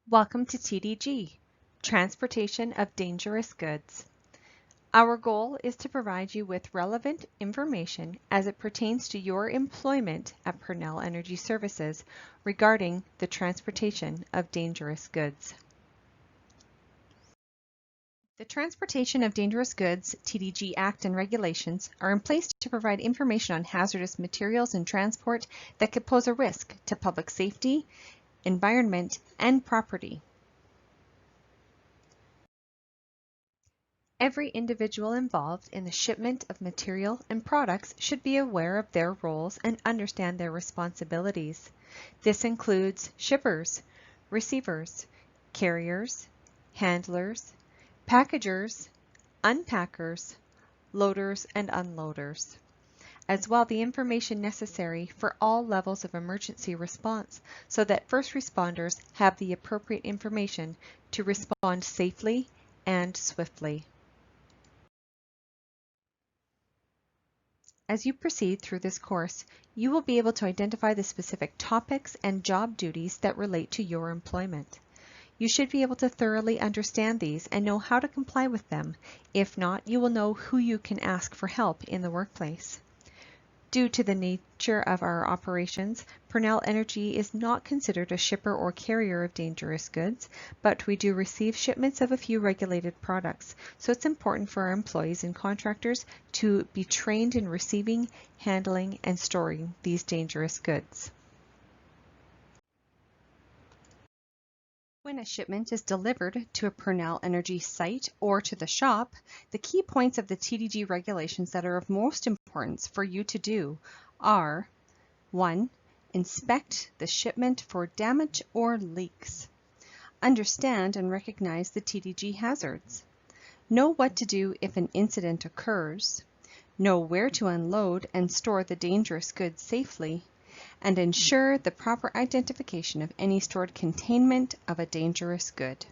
Welcome to TDG, Transportation of Dangerous Goods. Our goal is to provide you with relevant information as it pertains to your employment at Purnell Energy Services regarding the transportation of dangerous goods. The Transportation of Dangerous Goods (TDG) Act and regulations are in place to provide information on hazardous materials in transport that could pose a risk to public safety, environment, and property. Every individual involved in the shipment of material and products should be aware of their roles and understand their responsibilities. This includes shippers, receivers, carriers, handlers, packagers, unpackers, loaders, and unloaders, as well the information necessary for all levels of emergency response so that first responders have the appropriate information to respond safely and swiftly. As you proceed through this course, you will be able to identify the specific topics and job duties that relate to your employment. You should be able to thoroughly understand these and know how to comply with them. If not, you will know who you can ask for help in the workplace. Due to the nature of our operations, Purnell Energy is not considered a shipper or carrier of dangerous goods, but we do receive shipments of a few regulated products, so it's important for our employees and contractors to be trained in receiving, handling, and storing these dangerous goods. When a shipment is delivered to a Purnell Energy site or to the shop, the key points of the TDG regulations that are of most importance for you to do are 1. Inspect the shipment for damage or leaks. Understand and recognize the TDG hazards. Know what to do if an incident occurs. Know where to unload and store the dangerous goods safely, and ensure the proper identification of any stored containment of a dangerous good.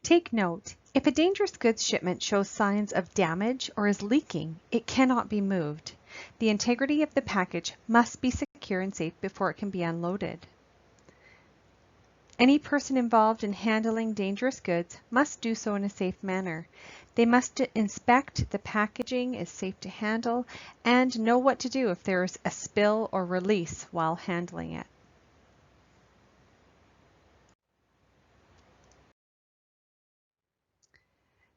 Take note, if a dangerous goods shipment shows signs of damage or is leaking, it cannot be moved. The integrity of the package must be secure and safe before it can be unloaded. Any person involved in handling dangerous goods must do so in a safe manner. They must inspect the packaging is safe to handle and know what to do if there is a spill or release while handling it.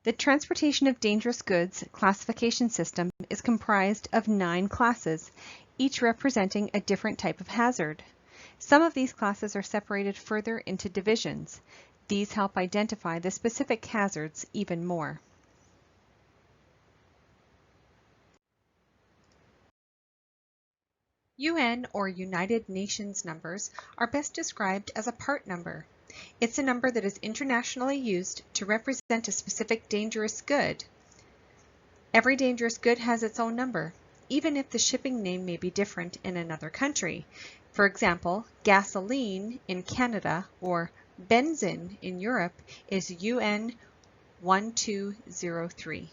The Transportation of Dangerous Goods classification system is comprised of 9 classes, each representing a different type of hazard. Some of these classes are separated further into divisions. These help identify the specific hazards even more. UN or United Nations numbers are best described as a part number. It's a number that is internationally used to represent a specific dangerous good. Every dangerous good has its own number, even if the shipping name may be different in another country. For example, gasoline in Canada or benzene in Europe is UN 1203.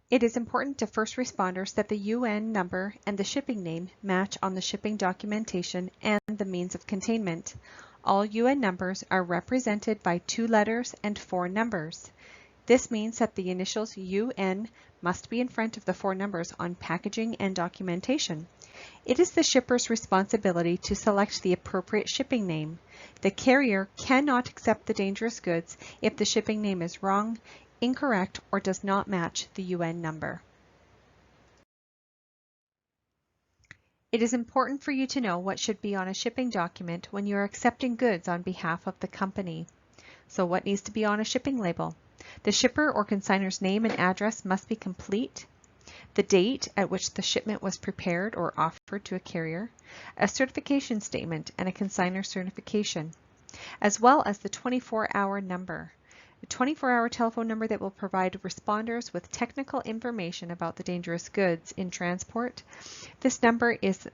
It is important to first responders that the UN number and the shipping name match on the shipping documentation and the means of containment. All UN numbers are represented by 2 letters and 4 numbers. This means that the initials UN must be in front of the 4 numbers on packaging and documentation. It is the shipper's responsibility to select the appropriate shipping name. The carrier cannot accept the dangerous goods if the shipping name is wrong, incorrect, or does not match the UN number. It is important for you to know what should be on a shipping document when you are accepting goods on behalf of the company. So what needs to be on a shipping label? The shipper or consignor's name and address must be complete, the date at which the shipment was prepared or offered to a carrier, a certification statement and a consignor certification, as well as the 24-hour number. A 24-hour telephone number that will provide responders with technical information about the dangerous goods in transport. This number is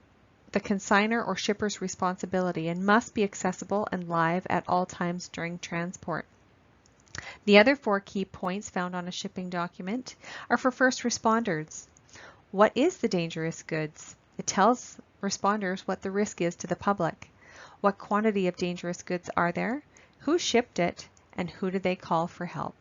the consignor or shipper's responsibility and must be accessible and live at all times during transport. The other 4 key points found on a shipping document are for first responders. What is the dangerous goods? It tells responders what the risk is to the public. What quantity of dangerous goods are there? Who shipped it? And who do they call for help?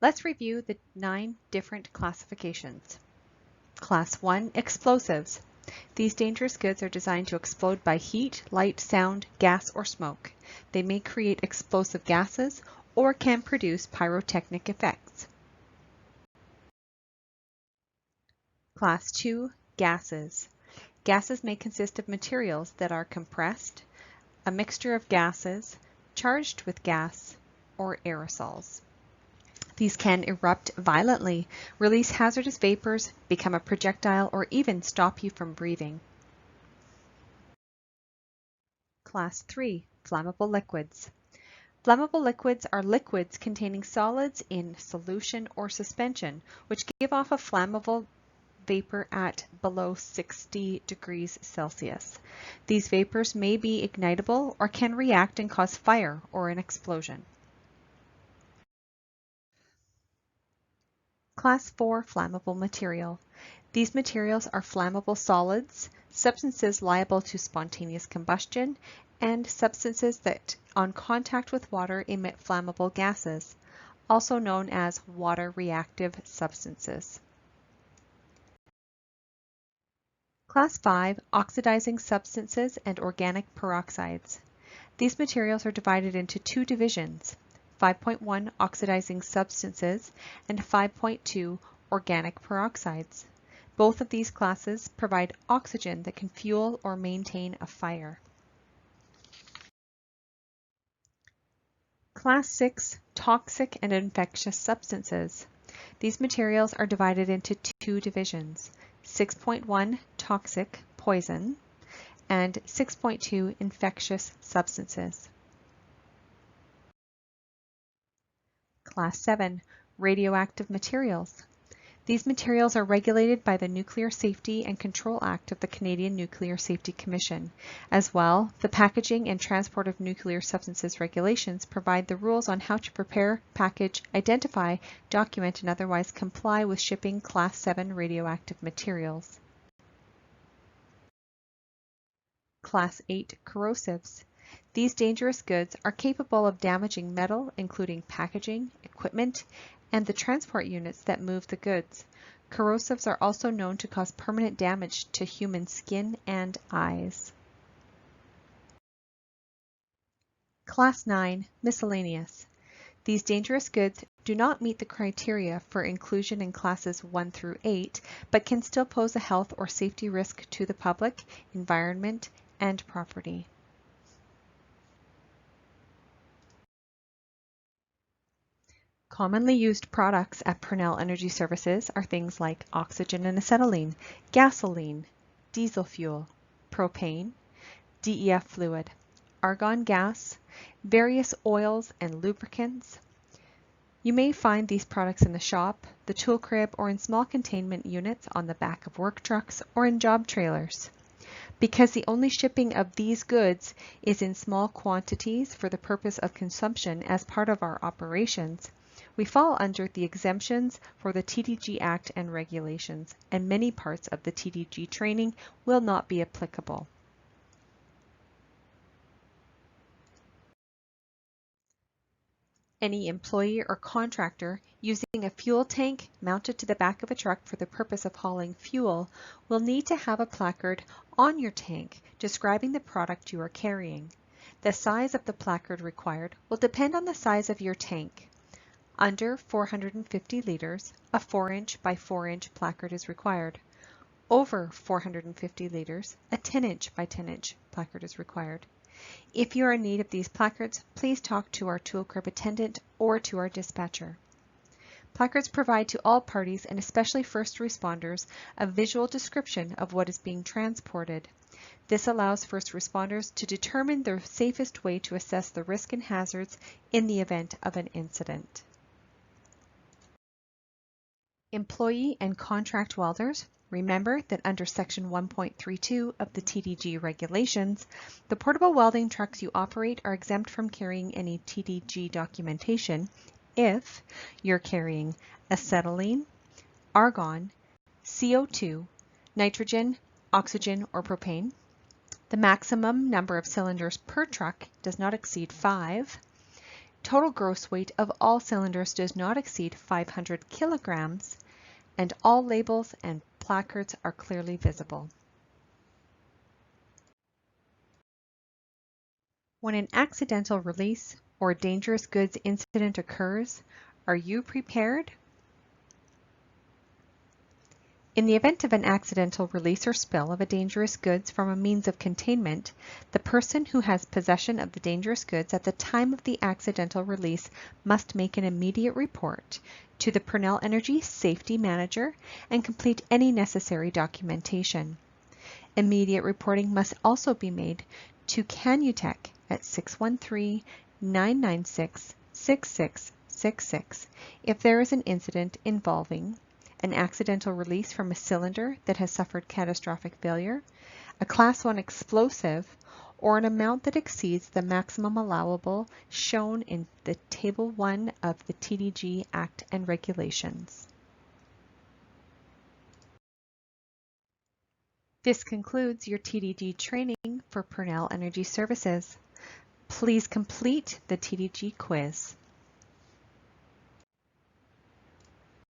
Let's review the 9 different classifications. Class 1, explosives. These dangerous goods are designed to explode by heat, light, sound, gas, or smoke. They may create explosive gases or can produce pyrotechnic effects. Class 2, gases. Gases may consist of materials that are compressed, a mixture of gases, charged with gas, or aerosols. These can erupt violently, release hazardous vapors, become a projectile, or even stop you from breathing. Class 3, flammable liquids. Flammable liquids are liquids containing solids in solution or suspension, which give off a flammable vapor at below 60 degrees Celsius. These vapors may be ignitable or can react and cause fire or an explosion. Class 4, flammable material. These materials are flammable solids, substances liable to spontaneous combustion, and substances that, on contact with water, emit flammable gases, also known as water reactive substances. Class 5, oxidizing substances and organic peroxides. These materials are divided into 2 divisions, 5.1 oxidizing substances and 5.2 organic peroxides. Both of these classes provide oxygen that can fuel or maintain a fire. Class 6, toxic and infectious substances. These materials are divided into 2 divisions, 6.1 toxic, poison, and 6.2 infectious substances. Class 7, radioactive materials. These materials are regulated by the Nuclear Safety and Control Act of the Canadian Nuclear Safety Commission. As well, the Packaging and Transport of Nuclear Substances regulations provide the rules on how to prepare, package, identify, document, and otherwise comply with shipping Class 7 radioactive materials. Class 8, corrosives. These dangerous goods are capable of damaging metal, including packaging, equipment, and the transport units that move the goods. Corrosives are also known to cause permanent damage to human skin and eyes. Class 9, miscellaneous. These dangerous goods do not meet the criteria for inclusion in classes 1 through 8, but can still pose a health or safety risk to the public, environment, and property. Commonly used products at Purnell Energy Services are things like oxygen and acetylene, gasoline, diesel fuel, propane, DEF fluid, argon gas, various oils and lubricants. You may find these products in the shop, the tool crib, or in small containment units on the back of work trucks or in job trailers. Because the only shipping of these goods is in small quantities for the purpose of consumption as part of our operations, we fall under the exemptions for the TDG Act and regulations, and many parts of the TDG training will not be applicable. Any employee or contractor using a fuel tank mounted to the back of a truck for the purpose of hauling fuel will need to have a placard on your tank describing the product you are carrying. The size of the placard required will depend on the size of your tank. Under 450 liters, a 4-inch by 4-inch placard is required. Over 450 liters, a 10-inch by 10-inch placard is required. If you are in need of these placards, please talk to our tool crib attendant or to our dispatcher. Placards provide to all parties, and especially first responders, a visual description of what is being transported. This allows first responders to determine the safest way to assess the risk and hazards in the event of an incident. Employee and contract welders Remember that under Section 1.32 of the TDG regulations, the portable welding trucks you operate are exempt from carrying any TDG documentation if you're carrying acetylene, argon, CO2, nitrogen, oxygen, or propane. The maximum number of cylinders per truck does not exceed 5. Total gross weight of all cylinders does not exceed 500 kilograms, and all labels and placards are clearly visible. When an accidental release or dangerous goods incident occurs, are you prepared? In the event of an accidental release or spill of a dangerous goods from a means of containment, the person who has possession of the dangerous goods at the time of the accidental release must make an immediate report to the Purnell Energy Safety Manager and complete any necessary documentation. Immediate reporting must also be made to Canutech at 613-996-6666 if there is an incident involving an accidental release from a cylinder that has suffered catastrophic failure, a Class 1 explosive, or an amount that exceeds the maximum allowable shown in the Table 1 of the TDG Act and Regulations. This concludes your TDG training for Purnell Energy Services. Please complete the TDG quiz.